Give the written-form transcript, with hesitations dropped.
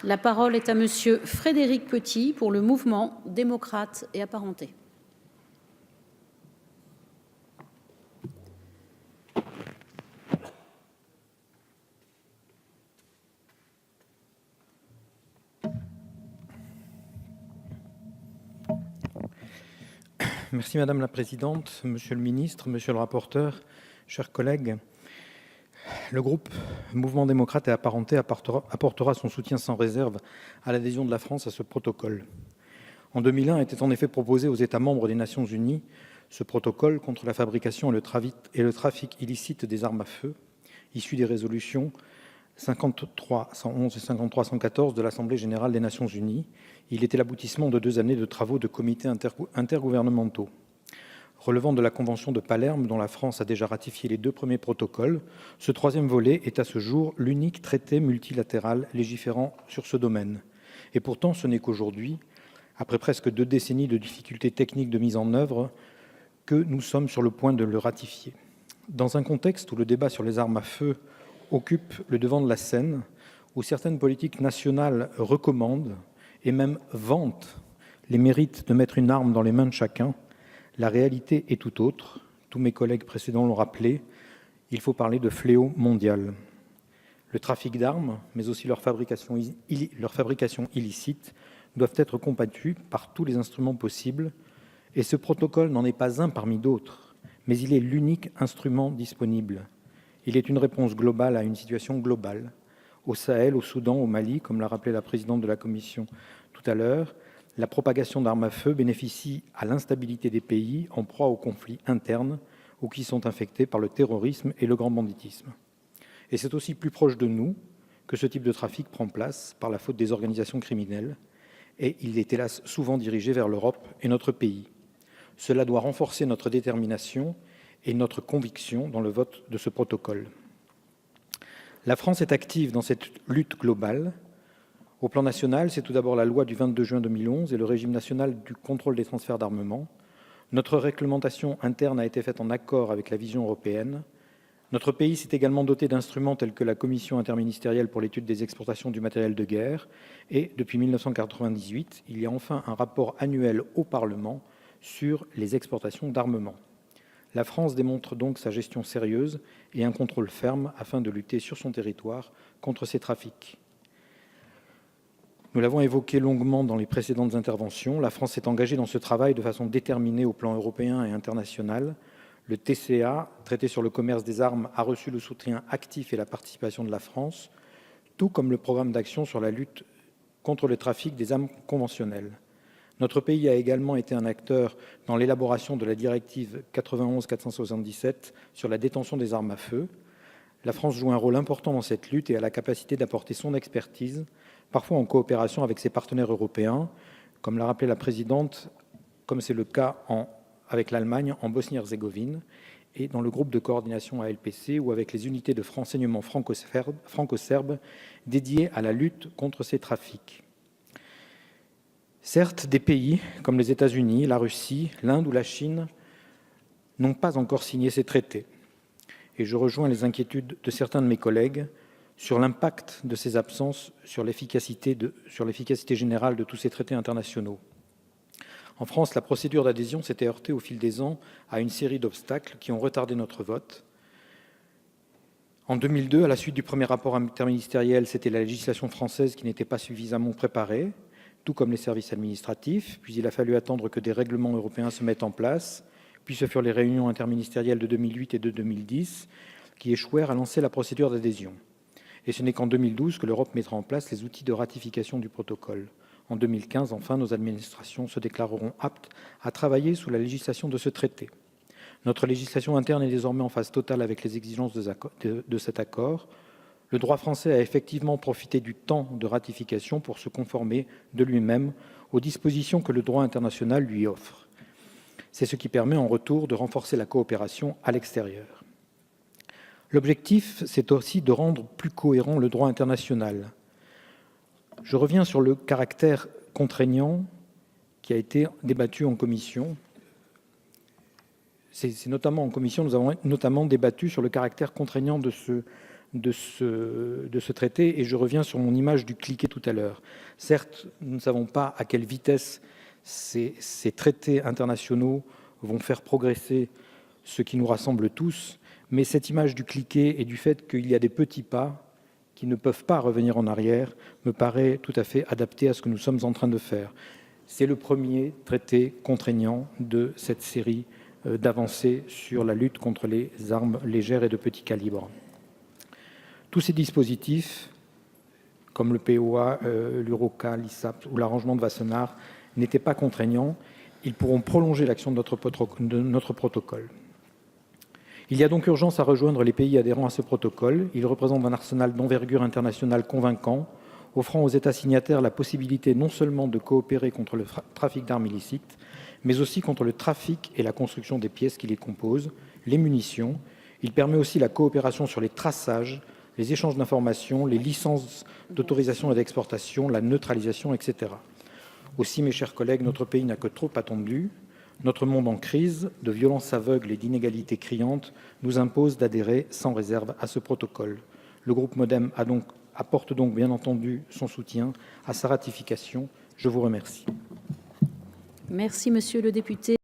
La parole est à monsieur Frédéric Petit pour le mouvement démocrate et apparenté. Merci Madame la Présidente, Monsieur le Ministre, Monsieur le rapporteur, chers collègues. Le groupe Mouvement démocrate et apparenté apportera son soutien sans réserve à l'adhésion de la France à ce protocole. En 2001 était en effet proposé aux États membres des Nations Unies ce protocole contre la fabrication et le trafic illicite des armes à feu, issu des résolutions 53-111 et 53-114 de l'Assemblée générale des Nations unies. Il était l'aboutissement de 2 années de travaux de comités intergouvernementaux. Relevant de la Convention de Palerme, dont la France a déjà ratifié les 2 premiers protocoles, ce 3e volet est à ce jour l'unique traité multilatéral légiférant sur ce domaine. Et pourtant, ce n'est qu'aujourd'hui, après presque 2 décennies de difficultés techniques de mise en œuvre, que nous sommes sur le point de le ratifier. Dans un contexte où le débat sur les armes à feu occupe le devant de la scène, où certaines politiques nationales recommandent et même vantent les mérites de mettre une arme dans les mains de chacun, la réalité est tout autre. Tous mes collègues précédents l'ont rappelé, il faut parler de fléau mondial. Le trafic d'armes, mais aussi leur fabrication illicite, doivent être combattus par tous les instruments possibles, et ce protocole n'en est pas un parmi d'autres, mais il est l'unique instrument disponible. Il est une réponse globale à une situation globale. Au Sahel, au Soudan, au Mali, comme l'a rappelé la présidente de la Commission tout à l'heure, la propagation d'armes à feu bénéficie à l'instabilité des pays en proie aux conflits internes ou qui sont infectés par le terrorisme et le grand banditisme. Et c'est aussi plus proche de nous que ce type de trafic prend place par la faute des organisations criminelles, et il est hélas souvent dirigé vers l'Europe et notre pays. Cela doit renforcer notre détermination et notre conviction dans le vote de ce protocole. La France est active dans cette lutte globale. Au plan national, c'est tout d'abord la loi du 22 juin 2011 et le régime national du contrôle des transferts d'armement. Notre réglementation interne a été faite en accord avec la vision européenne. Notre pays s'est également doté d'instruments tels que la Commission interministérielle pour l'étude des exportations du matériel de guerre. Et depuis 1998, il y a enfin un rapport annuel au Parlement sur les exportations d'armement. La France démontre donc sa gestion sérieuse et un contrôle ferme afin de lutter sur son territoire contre ces trafics. Nous l'avons évoqué longuement dans les précédentes interventions, la France s'est engagée dans ce travail de façon déterminée au plan européen et international. Le TCA, traité sur le commerce des armes, a reçu le soutien actif et la participation de la France, tout comme le programme d'action sur la lutte contre le trafic des armes conventionnelles. Notre pays a également été un acteur dans l'élaboration de la directive 91/477 sur la détention des armes à feu. La France joue un rôle important dans cette lutte et a la capacité d'apporter son expertise, parfois en coopération avec ses partenaires européens, comme l'a rappelé la présidente, comme c'est le cas avec l'Allemagne en Bosnie-Herzégovine, et dans le groupe de coordination ALPC ou avec les unités de renseignement franco-serbes dédiées à la lutte contre ces trafics. Certes, des pays comme les États-Unis, la Russie, l'Inde ou la Chine n'ont pas encore signé ces traités. Et je rejoins les inquiétudes de certains de mes collègues sur l'impact de ces absences sur l'efficacité générale de tous ces traités internationaux. En France, la procédure d'adhésion s'était heurtée au fil des ans à une série d'obstacles qui ont retardé notre vote. En 2002, à la suite du premier rapport interministériel, c'était la législation française qui n'était pas suffisamment préparée, tout comme les services administratifs. Puis il a fallu attendre que des règlements européens se mettent en place. Puis ce furent les réunions interministérielles de 2008 et de 2010 qui échouèrent à lancer la procédure d'adhésion. Et ce n'est qu'en 2012 que l'Europe mettra en place les outils de ratification du protocole. En 2015, enfin, nos administrations se déclareront aptes à travailler sous la législation de ce traité. Notre législation interne est désormais en phase totale avec les exigences de cet accord. Le droit français a effectivement profité du temps de ratification pour se conformer de lui-même aux dispositions que le droit international lui offre. C'est ce qui permet en retour de renforcer la coopération à l'extérieur. L'objectif, c'est aussi de rendre plus cohérent le droit international. Je reviens sur le caractère contraignant qui a été débattu en commission. C'est notamment en commission, nous avons notamment débattu sur le caractère contraignant de de ce traité, et je reviens sur mon image du cliquet tout à l'heure. Certes, nous ne savons pas à quelle vitesse ces traités internationaux vont faire progresser ce qui nous rassemble tous, mais cette image du cliquet et du fait qu'il y a des petits pas qui ne peuvent pas revenir en arrière me paraît tout à fait adaptée à ce que nous sommes en train de faire. C'est le premier traité contraignant de cette série d'avancées sur la lutte contre les armes légères et de petit calibre. Tous ces dispositifs, comme le POA, l'UROCA, l'ISAP ou l'arrangement de Wassenaar, n'étaient pas contraignants. Ils pourront prolonger l'action de notre protocole. Il y a donc urgence à rejoindre les pays adhérents à ce protocole. Il représente un arsenal d'envergure internationale convaincant, offrant aux États signataires la possibilité non seulement de coopérer contre le trafic d'armes illicites, mais aussi contre le trafic et la construction des pièces qui les composent, les munitions. Il permet aussi la coopération sur les traçages, les échanges d'informations, les licences d'autorisation et d'exportation, la neutralisation, etc. Aussi, mes chers collègues, notre pays n'a que trop attendu. Notre monde en crise, de violences aveugles et d'inégalités criantes, nous impose d'adhérer sans réserve à ce protocole. Le groupe MODEM apporte donc bien entendu son soutien à sa ratification. Je vous remercie. Merci, monsieur le député.